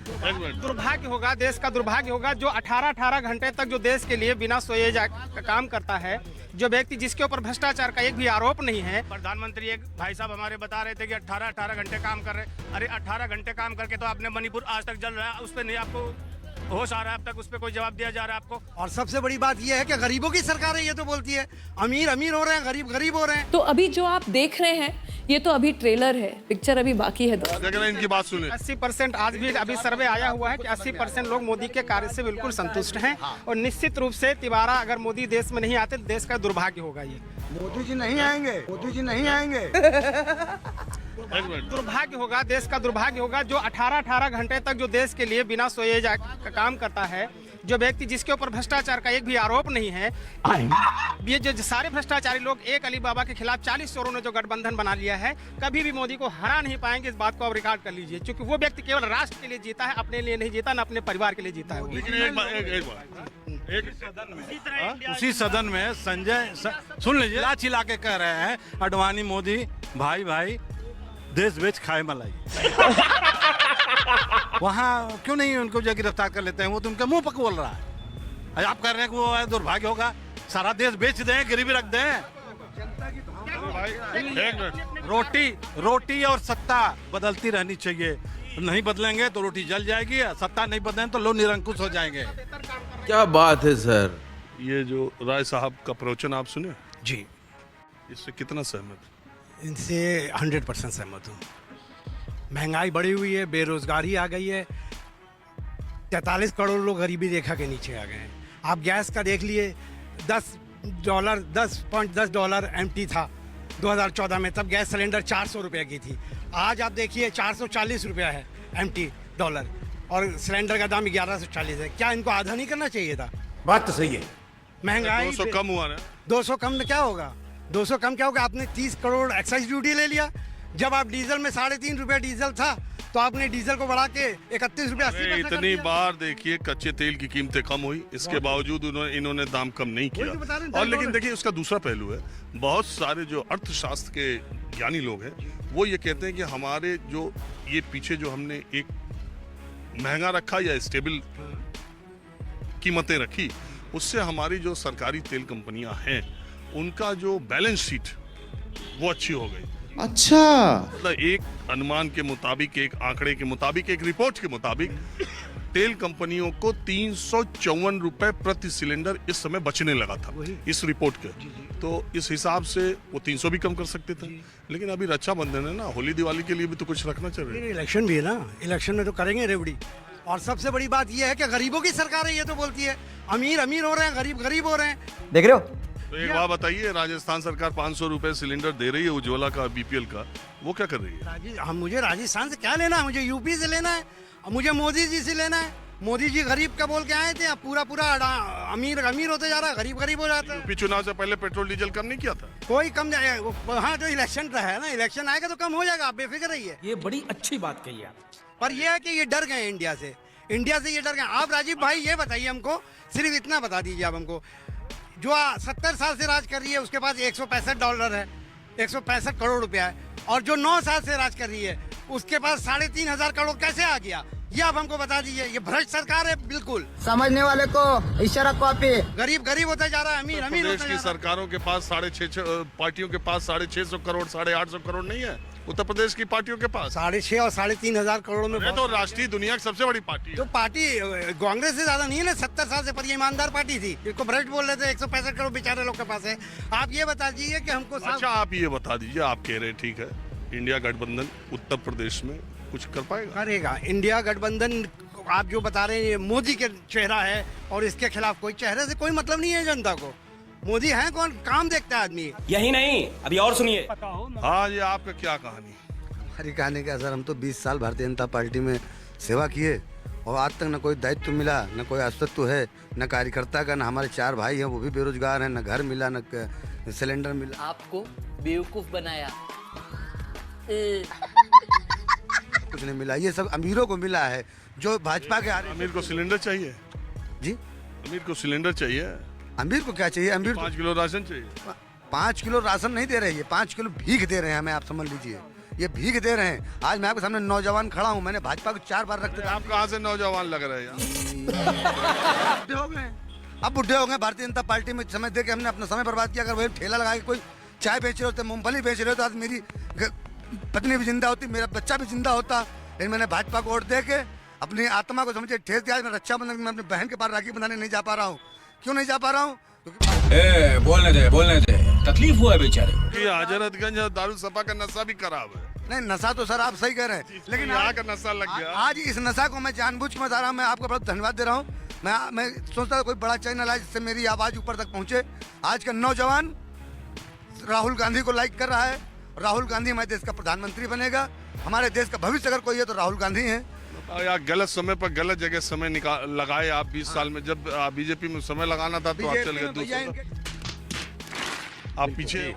दुर्भाग्य होगा, देश का दुर्भाग्य होगा जो 18-18 घंटे तक जो देश के लिए बिना सोए काम करता है, जो व्यक्ति जिसके ऊपर भ्रष्टाचार का एक भी आरोप नहीं है। प्रधानमंत्री एक भाई साहब हमारे बता रहे थे कि 18-18 घंटे काम कर रहे। अरे 18 घंटे काम करके तो आपने मणिपुर आज तक जल रहा है, उस पर नहीं आपको होश आ रहा है, अब तक उस पर कोई जवाब दिया जा रहा है आपको। और सबसे बड़ी बात यह है कि गरीबों की सरकार है, ये तो बोलती है अमीर अमीर हो रहे हैं, गरीब गरीब हो रहे हैं। तो अभी जो आप देख रहे हैं ये तो अभी ट्रेलर है, पिक्चर अभी बाकी है। इनकी बात सुने। 80% आज भी अभी सर्वे आया हुआ है कि 80% लोग मोदी के कार्य से बिल्कुल संतुष्ट हैं और निश्चित रूप से तिवारा अगर मोदी देश में नहीं आते तो देश का दुर्भाग्य होगा। ये मोदी जी नहीं आएंगे, मोदी जी नहीं आएंगे। दुर्भाग्य होगा, देश का दुर्भाग्य होगा जो 18-18 घंटे तक जो देश के लिए बिना सोए काम करता है, जो व्यक्ति जिसके ऊपर भ्रष्टाचार का एक भी आरोप नहीं है। ये जो सारे भ्रष्टाचारी लोग एक अली बाबा के खिलाफ 40 चोरों ने जो गठबंधन बना लिया है, कभी भी मोदी को हरा नहीं पाएंगे। इस बात को आप रिकॉर्ड कर लीजिए, क्योंकि वो व्यक्ति केवल राष्ट्र के लिए जीता है, अपने लिए नहीं जीता, न अपने परिवार के लिए जीता है। उसी सदन में संजय सुन लीजिए, चिल्ला चिल्ला के कह रहे हैं अडवाणी मोदी भाई भाई देश बेच खाए मलाई। वहाँ क्यों नहीं उनको जो गिरफ्तार कर लेते हैं? वो तो उनके मुंह पर बोल रहा है। आप कह रहे हैं कि वो दुर्भाग्य होगा, सारा देश बेच दें, गरीबी रख दें। रोटी और सत्ता बदलती रहनी चाहिए। नहीं बदलेंगे तो रोटी जल जाएगी, सत्ता नहीं बदलेंगे तो लोग निरंकुश हो जाएंगे। क्या बात है सर। ये जो राय साहब का प्रवचन आप सुने जी, इससे कितना सहमत? इनसे 100% सहमत हूँ। महंगाई बढ़ी हुई है, बेरोजगारी आ गई है, 43 करोड़ लोग गरीबी रेखा के नीचे आ गए हैं। आप गैस का देख लिए, $10.10 MT था 2014 में, तब गैस सिलेंडर 400 रुपये की थी। आज आप देखिए 440 रुपया है MT डॉलर, और सिलेंडर का दाम 1140 है। क्या इनको आधा नहीं करना चाहिए था? बात तो सही है। महंगाई 200 कम हुआ ना। 200 कम में क्या होगा? 200 कम क्या होगा? आपने 30 करोड़ एक्साइज ड्यूटी ले लिया। जब आप डीजल में 3.5 रुपये डीजल था, तो आपने डीजल को बढ़ा के 31 रुपये 80 पैसे कर इतनी दिया। बार देखिए कच्चे तेल की कीमतें कम हुई, इसके बावजूद इन्होंने दाम कम नहीं वही तो बता रहे किया। हैं, और लेकिन देखिए उसका दूसरा पहलू है, बहुत सारे जो अर्थशास्त्र के ज्ञानी लोग हैं वो ये कहते हैं कि हमारे जो ये पीछे जो हमने एक महंगा रखा या स्टेबल कीमतें रखी, उससे हमारी जो सरकारी तेल कंपनियां हैं उनका जो बैलेंस शीट वो अच्छी हो गई। अच्छा, मतलब एक अनुमान के मुताबिक, एक आंकड़े के मुताबिक, एक रिपोर्ट के मुताबिक तेल कंपनियों को 354 रुपए प्रति सिलेंडर इस समय बचने लगा था इस रिपोर्ट के। तो इस हिसाब से वो 300 भी कम कर सकते थे। लेकिन अभी रक्षाबंधन है ना, होली दिवाली के लिए भी तो कुछ रखना चाहिए। इलेक्शन भी है ना, इलेक्शन में तो करेंगे रेवड़ी। और सबसे बड़ी बात यह है कि गरीबों की सरकार है, ये तो बोलती है अमीर अमीर हो रहे हैं, गरीब गरीब हो रहे हैं। देख रहे हो? तो एक बात बताइए, राजस्थान सरकार 500 रुपए सिलेंडर दे रही है उज्ज्वला का, BPL का, वो क्या कर रही है? मुझे राजस्थान से क्या लेना है? मुझे यूपी से लेना है, मुझे मोदी जी से लेना है। मोदी जी गरीब का बोल के आए थे, अब पूरा अमीर अमीर होते जा रहा है, गरीब गरीब हो जाता है। यूपी चुनाव से पहले पेट्रोल डीजल कम नहीं किया था? कोई कम जाएगा। हाँ, जो इलेक्शन का है ना, इलेक्शन आएगा तो कम हो जाएगा, आप बेफिक्र रहिए। ये बड़ी अच्छी बात कही आप। पर यह है कि ये डर गए इंडिया से ये डर गए। आप राजीव भाई ये बताइए हमको, सिर्फ इतना बता दीजिए आप हमको, जो 70 साल से राज कर रही है उसके पास $165 है, 165 करोड़ रुपया है, और जो 9 साल से राज कर रही है उसके पास 3,500 करोड़ कैसे आ गया? ये आप हमको बता दीजिए। ये भ्रष्ट सरकार है बिल्कुल। समझने वाले को इशारा कॉपी। गरीब गरीब होता जा रहा है, अमीर अमीर प्रदेश होता की जा रहा है। सरकारों के पास 650 पार्टियों के पास 650 करोड़ 850 करोड़ नहीं है उत्तर प्रदेश की पार्टियों के पास। 6,500 और 3,500 करोड़ में ये तो राष्ट्रीय दुनिया की सबसे बड़ी पार्टी है। तो पार्टी कांग्रेस से ज्यादा नहीं है ना, 70 साल से, पर ये ईमानदार पार्टी थी। इसको भ्रष्ट बोल रहे थे, 165 करोड़ बेचारे लोग के पास है। आप ये बता दीजिए कि हमको अच्छा, आप ये बता दीजिए, आप कह रहे हैं ठीक है, इंडिया गठबंधन उत्तर प्रदेश में कुछ कर पाएगा? करेगा। इंडिया गठबंधन आप जो बता रहे हैं ये मोदी के चेहरा है, और इसके खिलाफ कोई चेहरे से कोई मतलब नहीं है जनता को। मोदी है कौन? काम देखता है आदमी। यही नहीं, अभी और सुनिए। हाँ, ये आपका क्या कहानी? हमारी कहानी क्या सर, हम तो 20 साल भारतीय जनता पार्टी में सेवा किए, और आज तक न कोई दायित्व मिला, न कोई अस्तित्व है, न कार्यकर्ता का, न हमारे 4 भाई हैं वो भी बेरोजगार हैं, न घर मिला, न सिलेंडर मिला। आपको बेवकूफ बनाया। कुछ नहीं मिला, ये सब अमीरों को मिला है जो भाजपा के। अमीर को सिलेंडर चाहिए जी? अमीर को सिलेंडर चाहिए? अमीर को क्या चाहिए? अमीर 5 किलो राशन चाहिए। 5 किलो राशन नहीं दे रहे हैं, 5 किलो भीख दे रहे हैं हमें, आप समझ लीजिए। ये भीख दे रहे हैं। आज मैं आपके सामने नौजवान खड़ा हूँ, मैंने भाजपा को 4 बार रखते आप कहाँ से नौजवान लग रहे हैं यार? बुढ़े हो गए, अब बुढ़े हो गए। भारतीय जनता पार्टी में समय दे के हमने अपना समय बर्बाद किया। अगर वही ठेला लगा के कोई चाय बेच रहे होते, मूंगफली बेच रहे होते, आज मेरी पत्नी भी जिंदा होती, मेरा बच्चा भी जिंदा होता। लेकिन मैंने भाजपा को वोट दे के अपनी आत्मा को समझे ठेस दिया। मैं रक्षाबंधन में अपनी बहन के पास राखी बंधाने नहीं जा पा रहा हूँ। क्यों नहीं जा पा रहा हूँ? बोलने दे तकलीफ हुआ है बेचारे। ये हजरतगंज दारुसफा का नशा भी खराब है। नहीं, नशा तो सर आप सही कह रहे हैं, लेकिन यहाँ का नशा लग गया। आज इस नशा को मैं जानबूझ के बता रहा हूँ। मैं आपको बहुत धन्यवाद दे रहा हूँ। मैं सोचता था कोई बड़ा चैनल है जिससे मेरी आवाज़ ऊपर तक पहुँचे। आज का नौजवान राहुल गांधी को लाइक कर रहा है। राहुल गांधी हमारे देश का प्रधानमंत्री बनेगा। हमारे देश का भविष्य अगर कोई है तो राहुल गांधी है। यार गलत समय पर गलत जगह समय लगाए आप 20 साल में। जब बीजेपी में समय लगाना था तो आप चल गए दूसरे। आप पीछे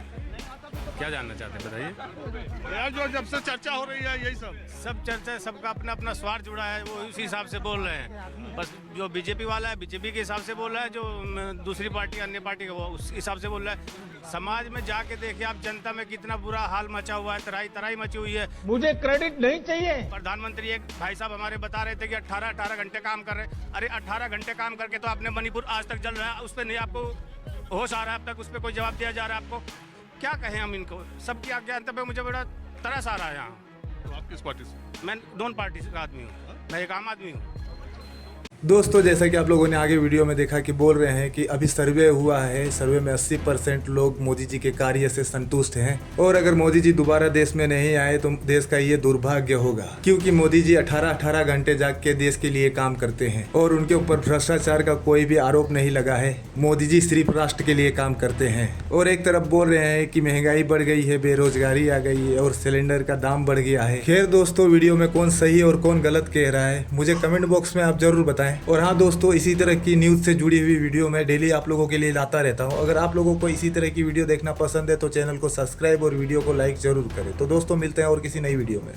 क्या जानना चाहते हैं बताइए। यार जो जब से चर्चा हो रही है यही सब चर्चा है, सबका अपना अपना स्वार्थ जुड़ा है, वो उसी हिसाब से बोल रहे हैं। बस जो बीजेपी वाला है बीजेपी के हिसाब से बोल रहा है, जो दूसरी पार्टी अन्य पार्टी का वो उस हिसाब से बोल रहा है। समाज में जाके देखिए आप, जनता में कितना बुरा हाल मचा हुआ है, तराई तराई मची हुई है। मुझे क्रेडिट नहीं चाहिए। प्रधानमंत्री एक भाई साहब हमारे बता रहे थे कि 18 घंटे काम कर रहे हैं। अरे 18 घंटे काम करके तो आपने मणिपुर आज तक जल रहा है, उस पर नहीं आपको होश आ रहा है अब तक, उस पर कोई जवाब दिया जा रहा है आपको। क्या कहें हम इनको, सबकी अज्ञानता पे मुझे बड़ा तरस आ रहा है यहाँ। तो आप किस पार्टी से? मैं दोनों पार्टी का आदमी हूँ, मैं एक आम आदमी हूँ। दोस्तों जैसा कि आप लोगों ने आगे वीडियो में देखा कि बोल रहे हैं कि अभी सर्वे हुआ है, सर्वे में 80% लोग मोदी जी के कार्य से संतुष्ट हैं और अगर मोदी जी दोबारा देश में नहीं आए तो देश का ये दुर्भाग्य होगा, क्योंकि मोदी जी 18 घंटे जाग के देश के लिए काम करते हैं और उनके ऊपर भ्रष्टाचार का कोई भी आरोप नहीं लगा है। मोदी जी सिर्फ राष्ट्र के लिए काम करते हैं। और एक तरफ बोल रहे हैं कि महंगाई बढ़ गई है, बेरोजगारी आ गई है और सिलेंडर का दाम बढ़ गया है। खैर दोस्तों, वीडियो में कौन सही और कौन गलत कह रहा है मुझे कमेंट बॉक्स में आप जरूर बताएं। और हाँ दोस्तों, इसी तरह की न्यूज़ से जुड़ी हुई वीडियो मैं डेली आप लोगों के लिए लाता रहता हूँ। अगर आप लोगों को इसी तरह की वीडियो देखना पसंद है तो चैनल को सब्सक्राइब और वीडियो को लाइक जरूर करें। तो दोस्तों मिलते हैं और किसी नई वीडियो में।